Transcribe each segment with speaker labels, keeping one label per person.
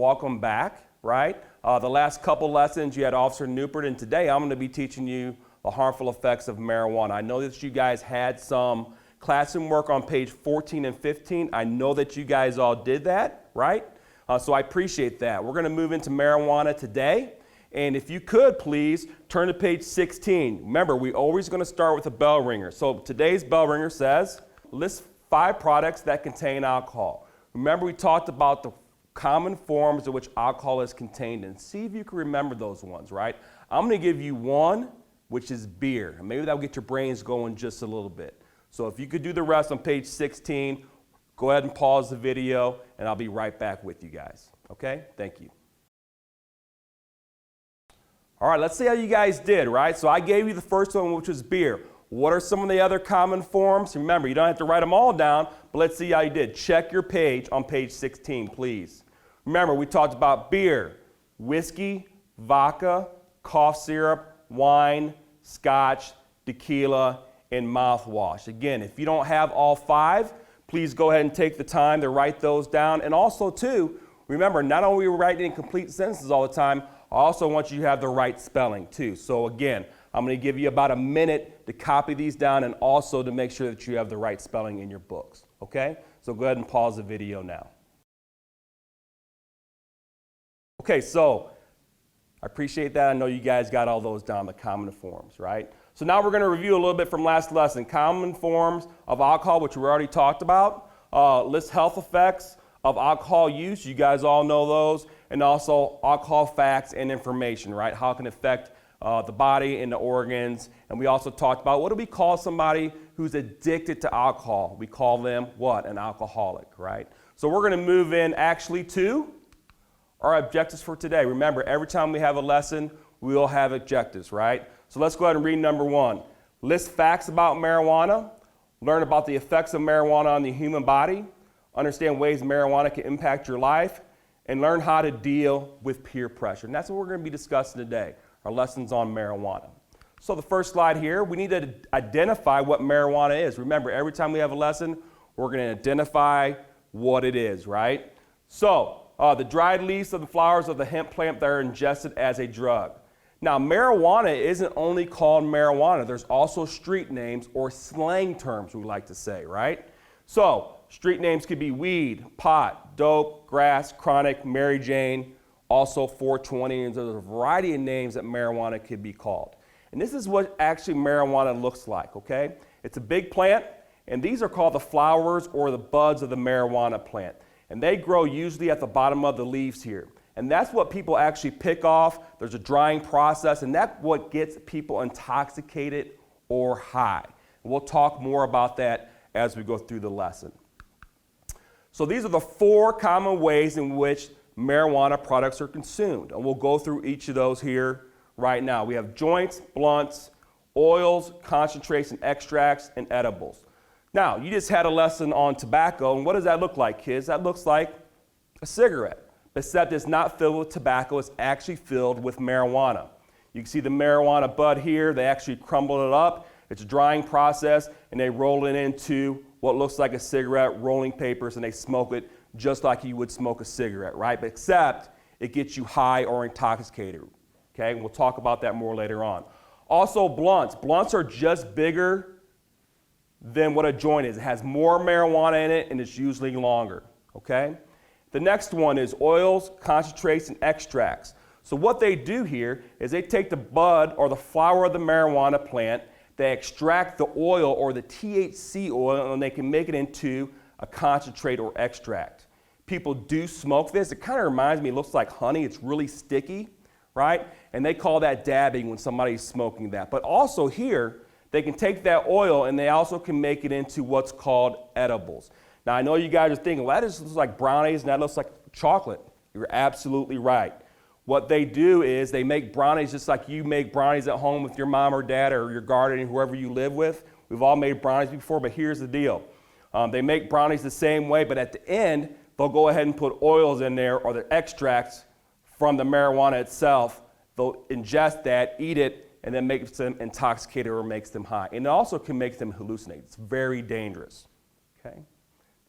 Speaker 1: welcome back, right? The last couple lessons you had Officer Newport, and today I'm going to be teaching you the harmful effects of marijuana. I know that you guys had some classroom work on page 14 and 15. I know that you guys all did that, right? So I appreciate that. We're going to move into marijuana today. And if you could, please turn to page 16. Remember, we're always going to start with a bell ringer. So today's bell ringer says, list 5 products that contain alcohol. Remember, we talked about the common forms in which alcohol is contained in. See if you can remember those ones, right? I'm going to give you one, which is beer. Maybe that'll get your brains going just a little bit. So if you could do the rest on page 16, go ahead and pause the video, and I'll be right back with you guys. Okay? Thank you. All right, let's see how you guys did, right? So I gave you the first one, which was beer. What are some of the other common forms? Remember, you don't have to write them all down, but let's see how you did. Check your page on page 16, please. Remember, we talked about beer, whiskey, vodka, cough syrup, wine, scotch, tequila, and mouthwash. Again, if you don't have all 5, please go ahead and take the time to write those down. And also, too, remember, not only are we writing complete sentences all the time, I also want you to have the right spelling, too. So again, I'm going to give you about a minute to copy these down and also to make sure that you have the right spelling in your books, okay? So go ahead and pause the video now. Okay, so I appreciate that. I know you guys got all those down, the common forms, right? So now we're going to review a little bit from last lesson. Common forms of alcohol, which we already talked about. List health effects of alcohol use. You guys all know those. And also alcohol facts and information, right? How it can affect the body and the organs. And we also talked about what do we call somebody who's addicted to alcohol? We call them what? An alcoholic, right? So we're going to move in actually to our objectives for today. Remember, every time we have a lesson, we'll have objectives, right? So let's go ahead and read number 1. List facts about marijuana. Learn about the effects of marijuana on the human body. Understand ways marijuana can impact your life. And learn how to deal with peer pressure. And that's what we're going to be discussing today, our lessons on marijuana. So the first slide here, we need to identify what marijuana is. Remember, every time we have a lesson, we're going to identify what it is, right? So the dried leaves of the flowers of the hemp plant that are ingested as a drug. Now, marijuana isn't only called marijuana. There's also street names or slang terms, we like to say, right? So street names could be weed, pot, dope, grass, chronic, Mary Jane, also 420, and there's a variety of names that marijuana could be called. And this is what actually marijuana looks like, okay? It's a big plant, and these are called the flowers or the buds of the marijuana plant. And they grow usually at the bottom of the leaves here. And that's what people actually pick off. There's a drying process, and that's what gets people intoxicated or high. And we'll talk more about that as we go through the lesson. So these are the 4 common ways in which marijuana products are consumed. And we'll go through each of those here right now. We have joints, blunts, oils, concentrates and extracts, and edibles. Now, you just had a lesson on tobacco, and what does that look like, kids? That looks like a cigarette, except it's not filled with tobacco, it's actually filled with marijuana. You can see the marijuana bud here, they actually crumble it up. It's a drying process, and they roll it into what looks like a cigarette, rolling papers, and they smoke it just like you would smoke a cigarette, right? But except it gets you high or intoxicated, okay? And we'll talk about that more later on. Also, blunts. Blunts are just bigger than what a joint is. It has more marijuana in it, and it's usually longer, okay? The next one is oils, concentrates, and extracts. So what they do here is they take the bud or the flower of the marijuana plant, they extract the oil or the THC oil, and they can make it into a concentrate or extract. People do smoke this. It kind of reminds me, it looks like honey. It's really sticky, right? And they call that dabbing when somebody's smoking that. But also here, they can take that oil and they also can make it into what's called edibles. Now, I know you guys are thinking, well, that just looks like brownies and that looks like chocolate. You're absolutely right. What they do is they make brownies just like you make brownies at home with your mom or dad or your guardian, whoever you live with. We've all made brownies before, but here's the deal. They make brownies the same way, but at the end, they'll go ahead and put oils in there or the extracts from the marijuana itself. They'll ingest that, eat it, and then makes them intoxicated or makes them high. And it also can make them hallucinate. It's very dangerous. Okay?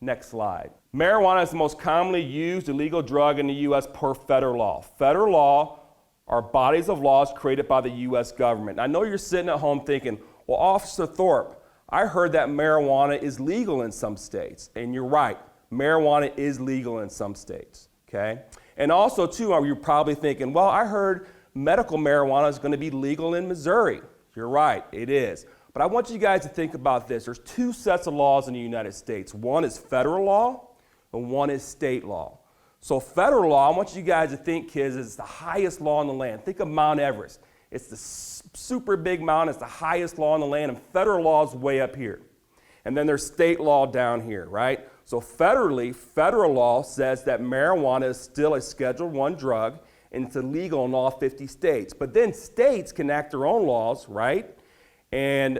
Speaker 1: Next slide. Marijuana is the most commonly used illegal drug in the U.S. per federal law. Federal law are bodies of laws created by the U.S. government. I know you're sitting at home thinking, well, Officer Thorpe, I heard that marijuana is legal in some states. And you're right, marijuana is legal in some states, okay? And also, too, you're probably thinking, well, I heard medical marijuana is going to be legal in Missouri. You're right, it is. But I want you guys to think about this. There's two sets of laws in the United States. One is federal law, and one is state law. So federal law, I want you guys to think, kids, is the highest law in the land. Think of Mount Everest. It's the super big mountain. It's the highest law in the land, and federal law is way up here. And then there's state law down here, right? So federally, federal law says that marijuana is still a Schedule I drug, and it's illegal in all 50 states. But then states can enact their own laws, right? And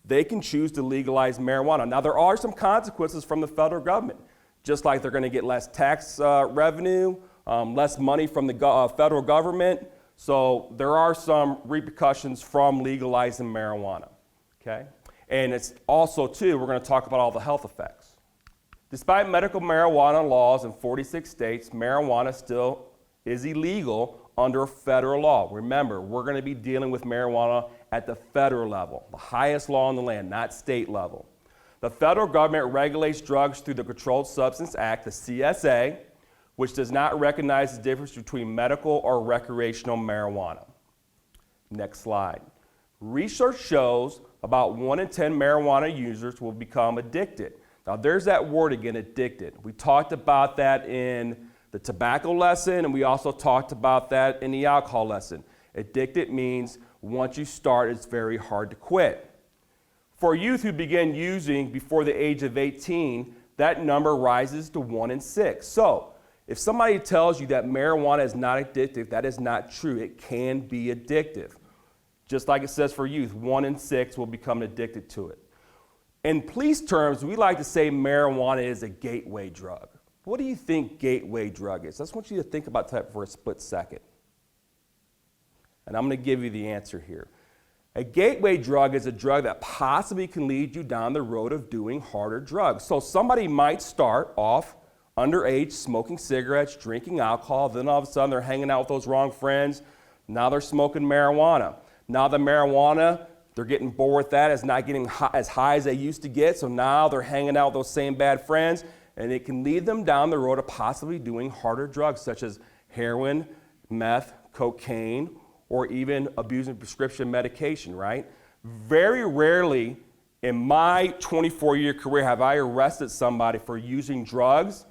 Speaker 1: they can choose to legalize marijuana. Now, there are some consequences from the federal government, just like they're going to get less tax revenue, less money from the federal government. So there are some repercussions from legalizing marijuana, okay? And it's also, too, we're going to talk about all the health effects. Despite medical marijuana laws in 46 states, marijuana still is illegal under federal law. Remember, we're going to be dealing with marijuana at the federal level, the highest law in the land, not state level. The federal government regulates drugs through the Controlled Substance Act, the CSA, which does not recognize the difference between medical or recreational marijuana. Next slide. Research shows about 1 in 10 marijuana users will become addicted. Now there's that word again, addicted. We talked about that in the tobacco lesson, and we also talked about that in the alcohol lesson. Addicted means once you start, it's very hard to quit. For youth who begin using before the age of 18, that number rises to 1 in 6. So if somebody tells you that marijuana is not addictive, that is not true. It can be addictive. Just like it says for youth, 1 in 6 will become addicted to it. In police terms, we like to say marijuana is a gateway drug. What do you think gateway drug is? I just want you to think about that for a split second. And I'm going to give you the answer here. A gateway drug is a drug that possibly can lead you down the road of doing harder drugs. So somebody might start off underage, smoking cigarettes, drinking alcohol, then all of a sudden they're hanging out with those wrong friends. Now they're smoking marijuana. Now the marijuana, they're getting bored with that. It's not getting as high as they used to get. So now they're hanging out with those same bad friends, and it can lead them down the road of possibly doing harder drugs such as heroin, meth, cocaine, or even abusing prescription medication, right? Very rarely in my 24-year career have I arrested somebody for using drugs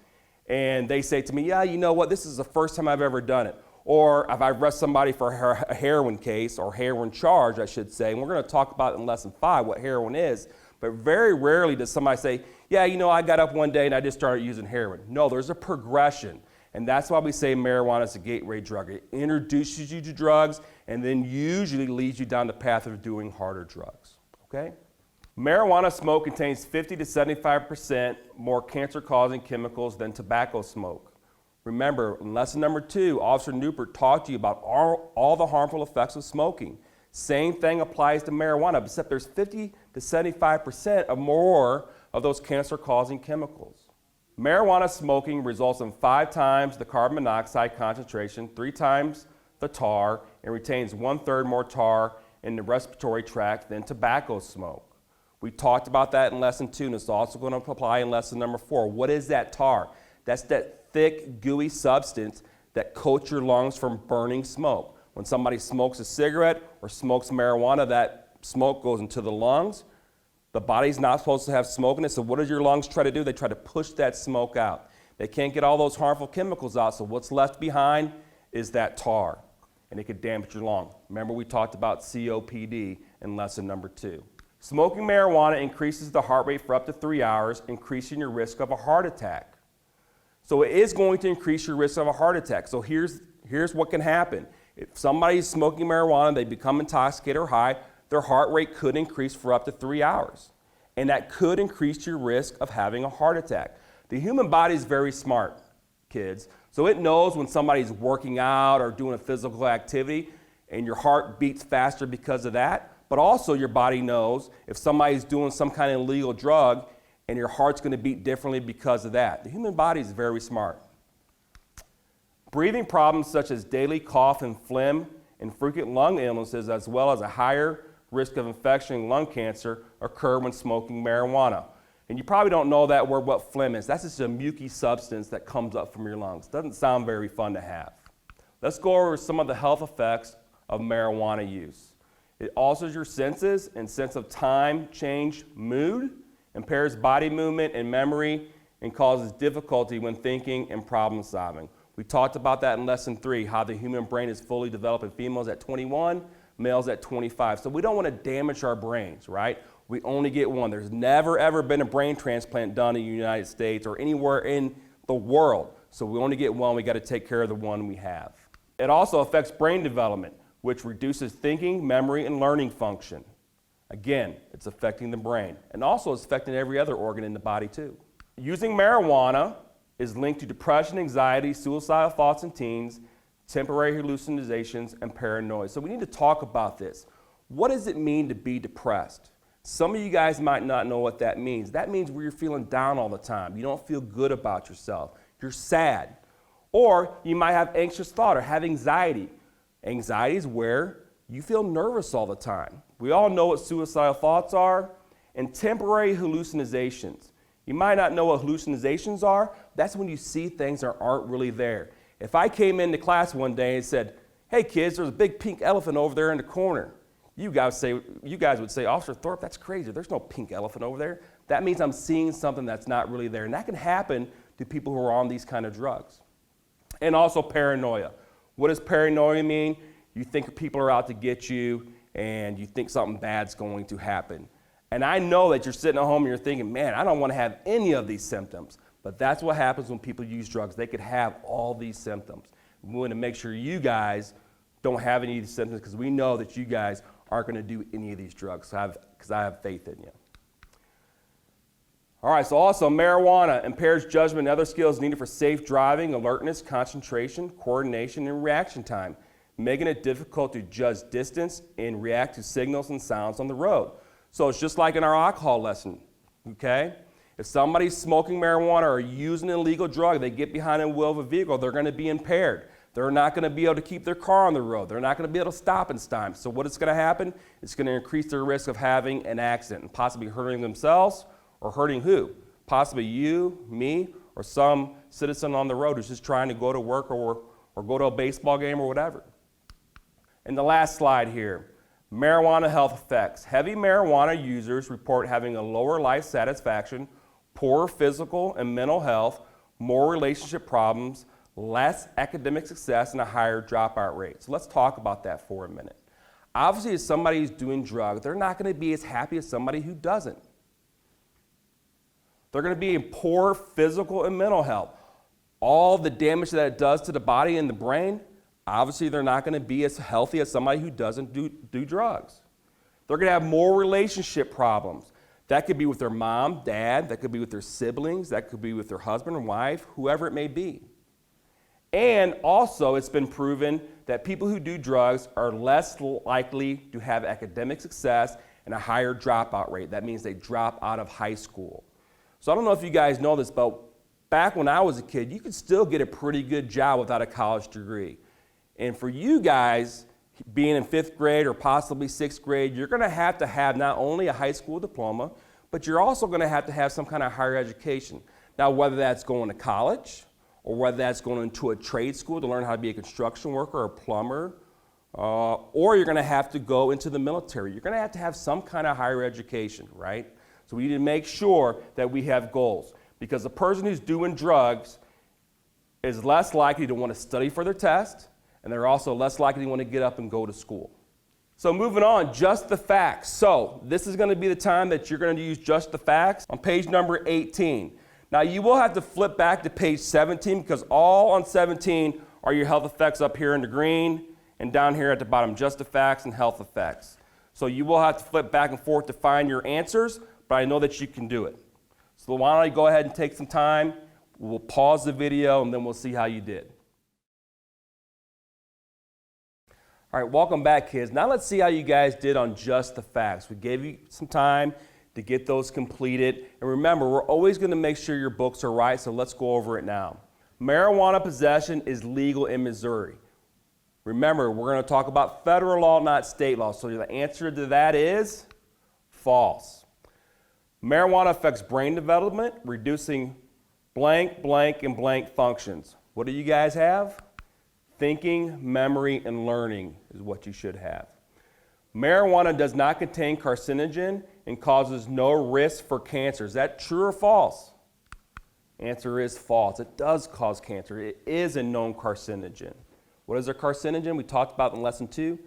Speaker 1: and they say to me, yeah, you know what, this is the first time I've ever done it. Or if I arrest somebody for a heroin case or heroin charge, I should say, and we're going to talk about in lesson 5 what heroin is, but very rarely does somebody say, yeah, you know, I got up one day and I just started using heroin. No, there's a progression. And that's why we say marijuana is a gateway drug. It introduces you to drugs and then usually leads you down the path of doing harder drugs, okay? Marijuana smoke contains 50 to 75% more cancer-causing chemicals than tobacco smoke. Remember, in lesson number 2, Officer Newport talked to you about all the harmful effects of smoking. Same thing applies to marijuana, except there's 50 to 75% or more of those cancer-causing chemicals. Marijuana smoking results in 5 times the carbon monoxide concentration, 3 times the tar, and retains 1/3 more tar in the respiratory tract than tobacco smoke. We talked about that in lesson 2, and it's also going to apply in lesson number 4. What is that tar? That's that thick, gooey substance that coats your lungs from burning smoke. When somebody smokes a cigarette or smokes marijuana, that smoke goes into the lungs. The body's not supposed to have smoke in it, so what does your lungs try to do? They try to push that smoke out. They can't get all those harmful chemicals out, so what's left behind is that tar, and it could damage your lung. Remember we talked about COPD in lesson number 2. Smoking marijuana increases the heart rate for up to 3 hours, increasing your risk of a heart attack. So it is going to increase your risk of a heart attack. So here's what can happen. If somebody's smoking marijuana, they become intoxicated or high, their heart rate could increase for up to 3 hours. And that could increase your risk of having a heart attack. The human body is very smart, kids. So it knows when somebody's working out or doing a physical activity and your heart beats faster because of that. But also your body knows if somebody's doing some kind of illegal drug and your heart's going to beat differently because of that. The human body is very smart. Breathing problems such as daily cough and phlegm and frequent lung illnesses, as well as a higher risk of infection and lung cancer, occur when smoking marijuana. And you probably don't know that word, what phlegm is. That's just a muky substance that comes up from your lungs. Doesn't sound very fun to have. Let's go over some of the health effects of marijuana use. It alters your senses and sense of time, change, mood, impairs body movement and memory, and causes difficulty when thinking and problem solving. We talked about that in lesson 3, how the human brain is fully developed in females at 21, males at 25. So we don't want to damage our brains, right? We only get one. There's never ever been a brain transplant done in the United States or anywhere in the world. So we only get one. We got to take care of the one we have. It also affects brain development, which reduces thinking, memory, and learning function. Again, it's affecting the brain, and also it's affecting every other organ in the body too. Using marijuana is linked to depression, anxiety, suicidal thoughts in teens, temporary hallucinations, and paranoia. So we need to talk about this. What does it mean to be depressed? Some of you guys might not know what that means. That means where you're feeling down all the time. You don't feel good about yourself. You're sad. Or you might have anxious thought or have anxiety. Anxiety is where you feel nervous all the time. We all know what suicidal thoughts are, and temporary hallucinations. You might not know what hallucinations are. That's when you see things that aren't really there. If I came into class one day and said, "Hey kids, there's a big pink elephant over there in the corner," you guys would say, "Officer Thorpe, that's crazy. There's no pink elephant over there." That means I'm seeing something that's not really there. And that can happen to people who are on these kind of drugs. And also paranoia. What does paranoia mean? You think people are out to get you, and you think something bad's going to happen. And I know that you're sitting at home and you're thinking, "Man, I don't want to have any of these symptoms." But that's what happens when people use drugs. They could have all these symptoms. We want to make sure you guys don't have any of these symptoms, because we know that you guys aren't going to do any of these drugs, because I have faith in you. All right, so also marijuana impairs judgment and other skills needed for safe driving, alertness, concentration, coordination, and reaction time, making it difficult to judge distance and react to signals and sounds on the road. So it's just like in our alcohol lesson, okay? If somebody's smoking marijuana or using an illegal drug, they get behind the wheel of a vehicle, they're going to be impaired. They're not going to be able to keep their car on the road. They're not going to be able to stop in time. So what is going to happen? It's going to increase their risk of having an accident and possibly hurting themselves, or hurting who? Possibly you, me, or some citizen on the road who's just trying to go to work or go to a baseball game or whatever. And the last slide here, marijuana health effects. Heavy marijuana users report having a lower life satisfaction, poorer physical and mental health, more relationship problems, less academic success, and a higher dropout rate. So let's talk about that for a minute. Obviously, if somebody who's doing drugs, they're not going to be as happy as somebody who doesn't. They're going to be in poor physical and mental health. All the damage that it does to the body and the brain, obviously they're not going to be as healthy as somebody who doesn't do drugs. They're going to have more relationship problems. That could be with their mom, dad, that could be with their siblings, that could be with their husband and wife, whoever it may be. And also, it's been proven that people who do drugs are less likely to have academic success and a higher dropout rate. That means they drop out of high school. So I don't know if you guys know this, but back when I was a kid, you could still get a pretty good job without a college degree. And for you guys, being in 5th grade or possibly 6th grade, you're going to have not only a high school diploma, but you're also going to have some kind of higher education. Now, whether that's going to college, or whether that's going into a trade school to learn how to be a construction worker or a plumber, or you're going to have to go into the military. You're going to have some kind of higher education, right? So we need to make sure that we have goals, because the person who's doing drugs is less likely to want to study for their test, and they're also less likely to want to get up and go to school. So moving on, just the facts. So this is going to be the time that you're going to use just the facts on page number 18. Now you will have to flip back to page 17, because all on 17 are your health effects up here in the green, and down here at the bottom, just the facts and health effects. So you will have to flip back and forth to find your answers, but I know that you can do it. So why don't you go ahead and take some time, we'll pause the video, and then we'll see how you did. All right, welcome back, kids. Now let's see how you guys did on just the facts. We gave you some time to get those completed. And remember, we're always going to make sure your books are right, so let's go over it now. Marijuana possession is legal in Missouri. Remember, we're going to talk about federal law, not state law. So the answer to that is false. Marijuana affects brain development, reducing blank, blank, and blank functions. What do you guys have? Thinking, memory, and learning is what you should have. Marijuana does not contain carcinogen and causes no risk for cancer. Is that true or false? Answer is false. It does cause cancer. It is a known carcinogen. What is a carcinogen? We talked about in lesson 2.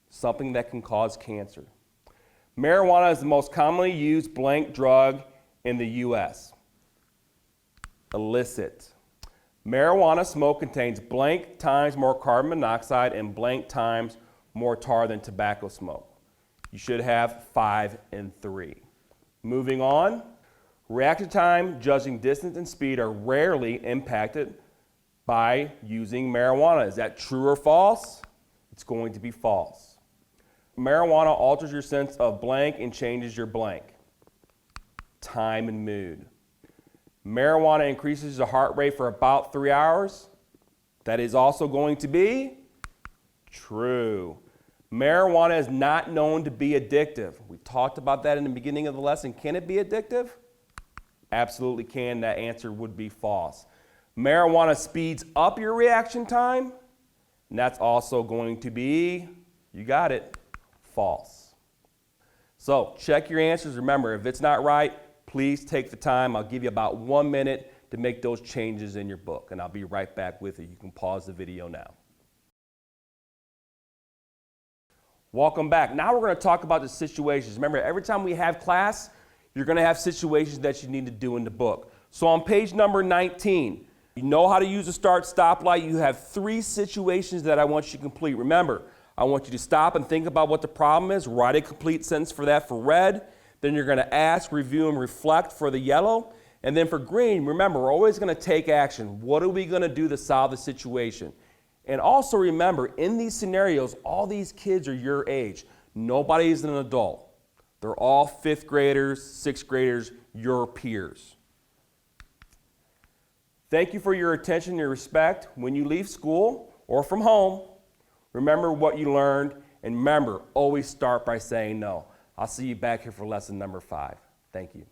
Speaker 1: Something that can cause cancer. Marijuana is the most commonly used blank drug in the U.S. Illicit. Marijuana smoke contains blank times more carbon monoxide and blank times more tar than tobacco smoke. You should have 5 and 3. Moving on. Reaction time, judging distance, and speed are rarely impacted by using marijuana. Is that true or false? It's going to be false. Marijuana alters your sense of blank and changes your blank. Time and mood. Marijuana increases the heart rate for about 3 hours. That is also going to be true. Marijuana is not known to be addictive. We talked about that in the beginning of the lesson. Can it be addictive? Absolutely can. That answer would be false. Marijuana speeds up your reaction time, and that's also going to be, you got it, false. So check your answers. Remember, if it's not right, please take the time. I'll give you about 1 minute to make those changes in your book, and I'll be right back with you. You can pause the video now. Welcome back. Now we're going to talk about the situations. Remember, every time we have class, you're going to have situations that you need to do in the book. So on page number 19, you know how to use a start-stop light. You have 3 situations that I want you to complete. Remember, I want you to stop and think about what the problem is. Write a complete sentence for that for red. Then you're going to ask, review, and reflect for the yellow. And then for green, remember, we're always going to take action. What are we going to do to solve the situation? And also remember, in these scenarios, all these kids are your age. Nobody is an adult. They're all 5th graders, 6th graders, your peers. Thank you for your attention and your respect. When you leave school or from home, remember what you learned, and remember, always start by saying no. I'll see you back here for lesson number 5. Thank you.